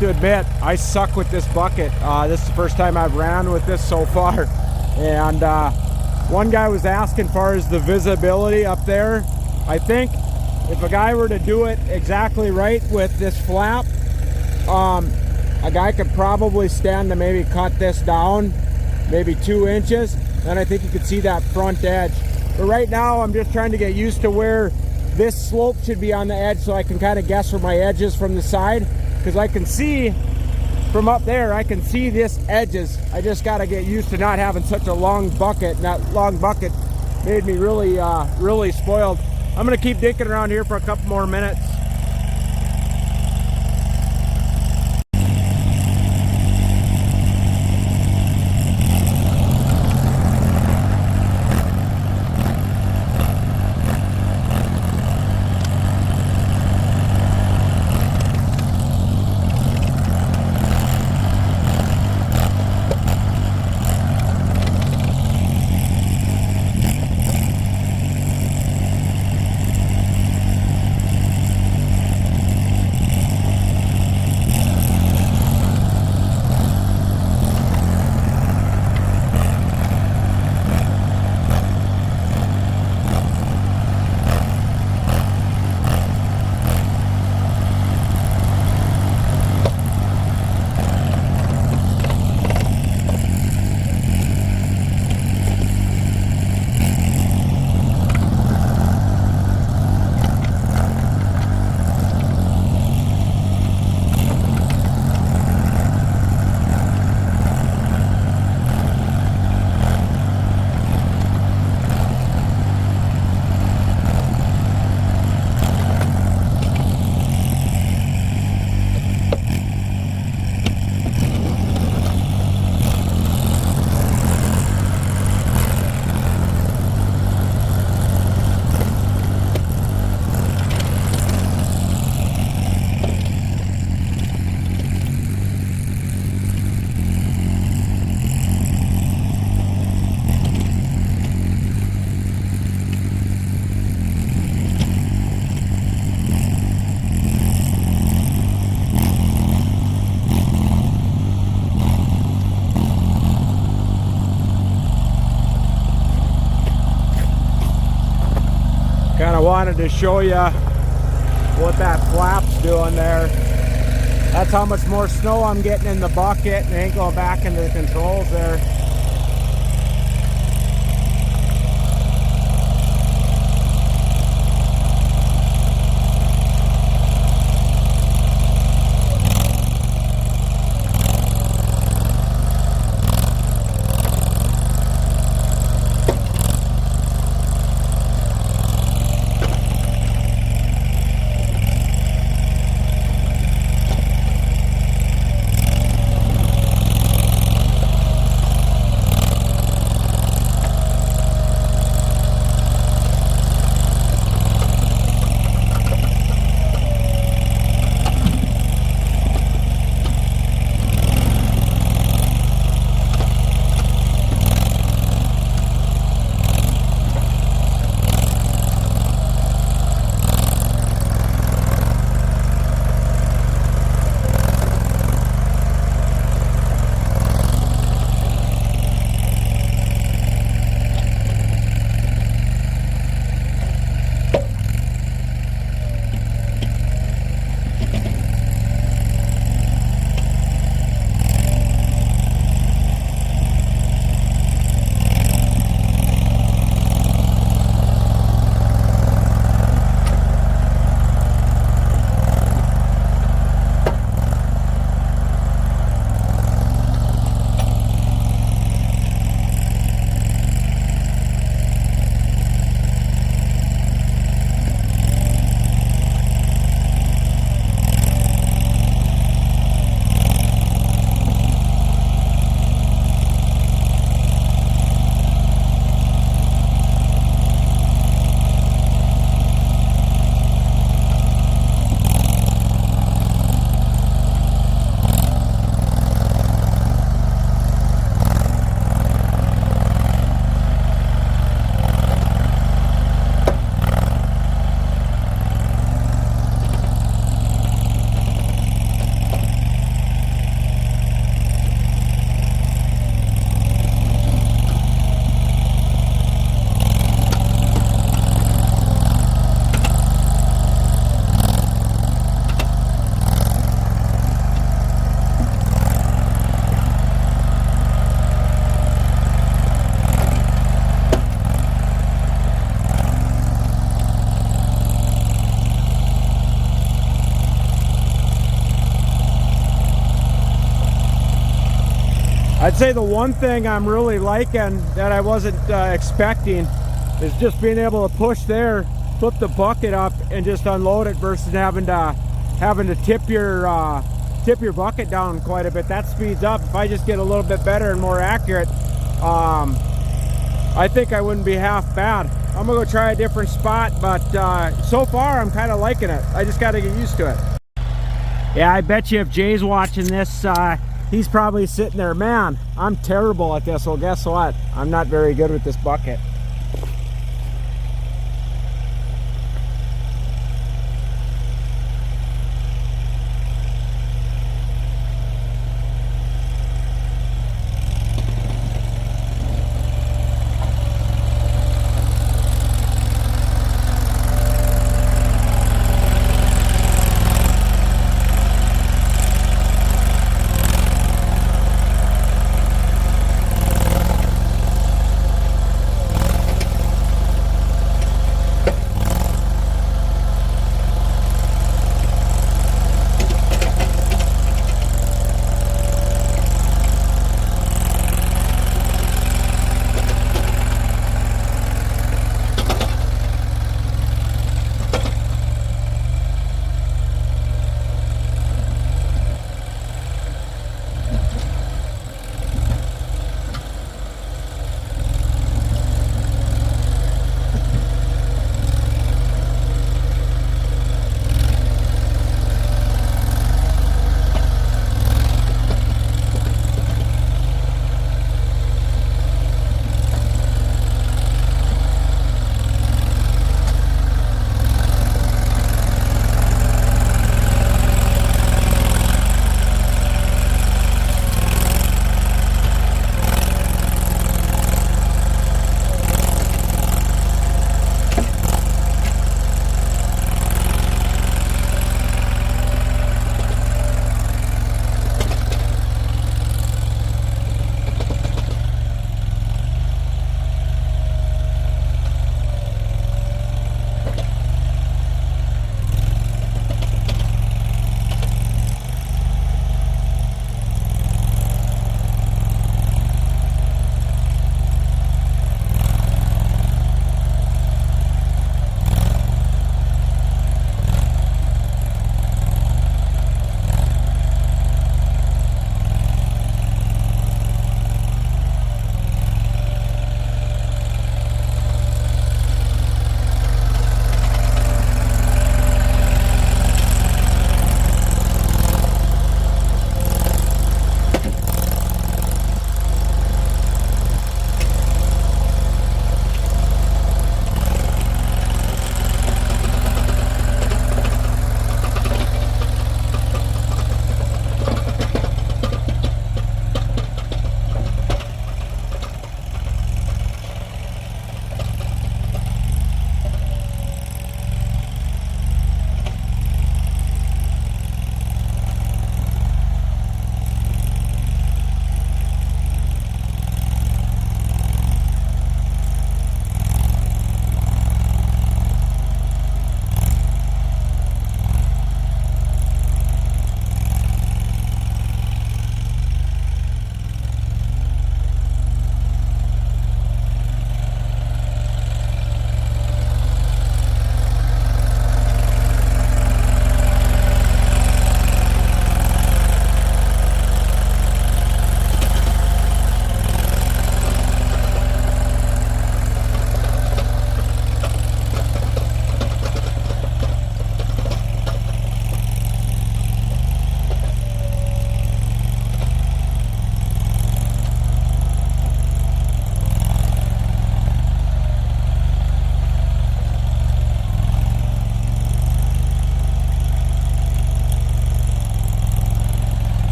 to admit, I suck with this bucket. This is the first time I've ran with this so far. And one guy was asking far as the visibility up there. I think if a guy were to do it exactly right with this flap, a guy could probably stand to maybe cut this down maybe 2 inches. Then I think you could see that front edge. But right now I'm just trying to get used to where this slope should be on the edge, so I can kind of guess where my edge is from the side, because I can see from up there, I can see this edges. I just got to get used to not having such a long bucket, and that long bucket made me really really spoiled. I'm going to keep dinking around here for a couple more minutes. Kind of wanted to show you what that flap's doing there. That's how much more snow I'm getting in the bucket, and it ain't going back into the controls there. I'd say the one thing I'm really liking that I wasn't expecting is just being able to push there, flip the bucket up, and just unload it versus having to tip your bucket down quite a bit. That speeds up. If I just get a little bit better and more accurate, I think I wouldn't be half bad. I'm gonna go try a different spot, but so far I'm kind of liking it. I just got to get used to it. Yeah, I bet you if Jay's watching this, he's probably sitting there, man, I'm terrible at this. Well, guess what? I'm not very good with this bucket.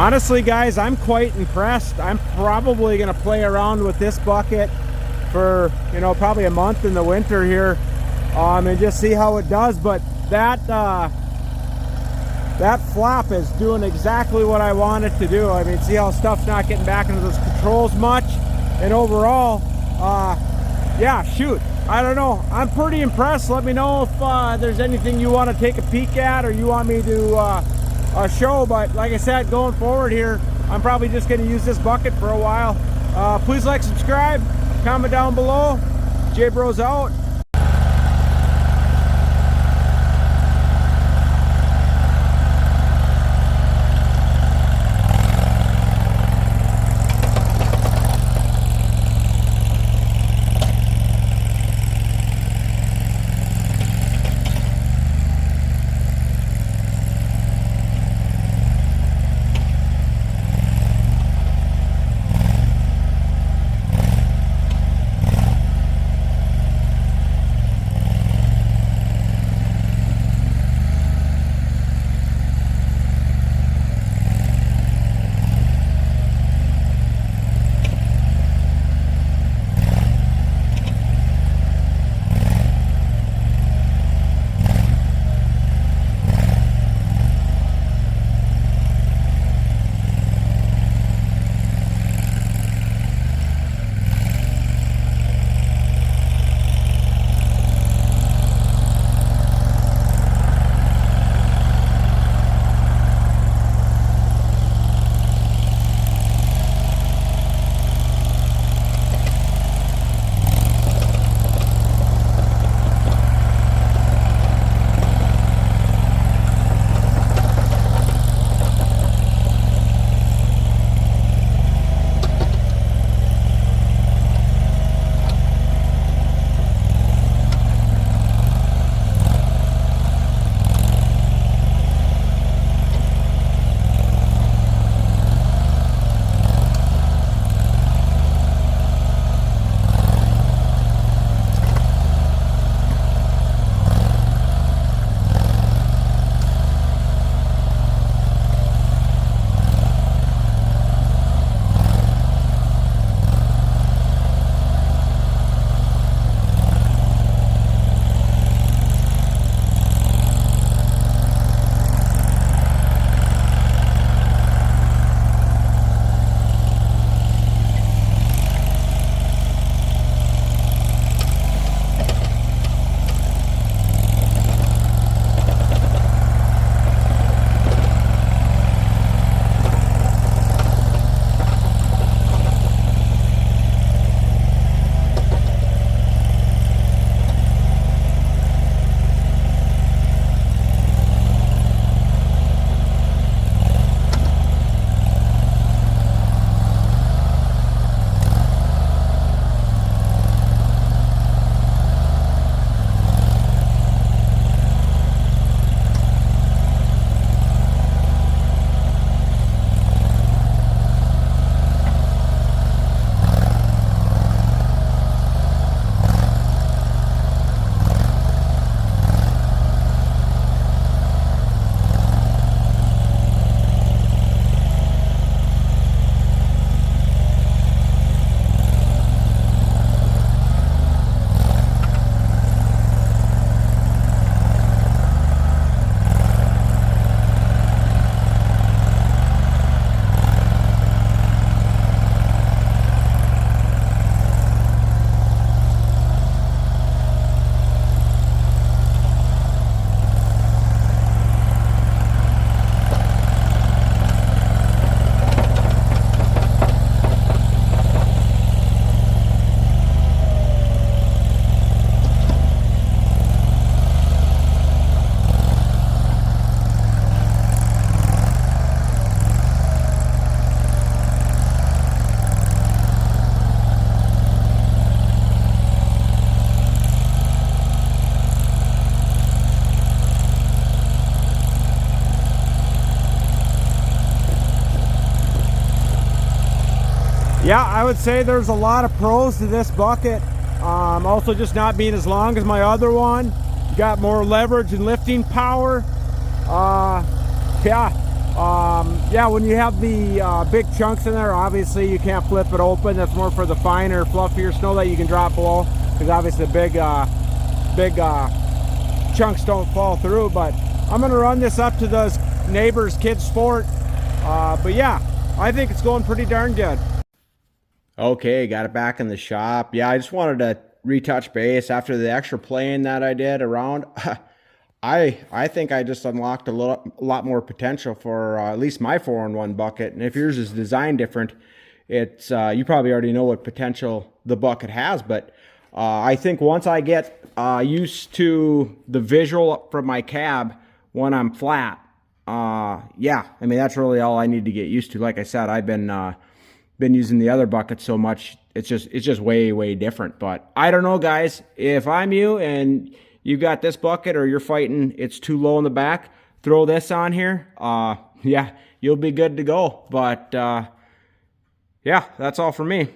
honestly guys, I'm quite impressed. I'm probably gonna play around with this bucket for, you know, probably a month in the winter here, and just see how it does. But that that flap is doing exactly what I want it to do. I mean, see how stuff's not getting back into those controls much, and overall, yeah, shoot, I don't know, I'm pretty impressed. Let me know if there's anything you want to take a peek at, or you want me to show. But like I said, going forward here, I'm probably just going to use this bucket for a while. Please like, subscribe, comment down below. J-Bros out. Yeah, I would say there's a lot of pros to this bucket. Also just not being as long as my other one. You got more leverage and lifting power. Yeah, Yeah, when you have the big chunks in there, obviously you can't flip it open. That's more for the finer, fluffier snow that you can drop below, because obviously the big chunks don't fall through. But I'm gonna run this up to those neighbors' kids' sport. But yeah, I think it's going pretty darn good. Okay, got it back in the shop. Yeah, I just wanted to retouch base after the extra playing that I did around. I think I just unlocked a lot more potential for at least my 4-in-1 bucket. And if yours is designed different, it's you probably already know what potential the bucket has. But I think once I get used to the visual from my cab when I'm flat, yeah, I mean that's really all I need to get used to. Like I said, I've been using the other bucket so much, it's just way different. But I don't know, guys, if I'm you and you got this bucket or you're fighting it's too low in the back, throw this on here, yeah, you'll be good to go. But yeah, that's all for me.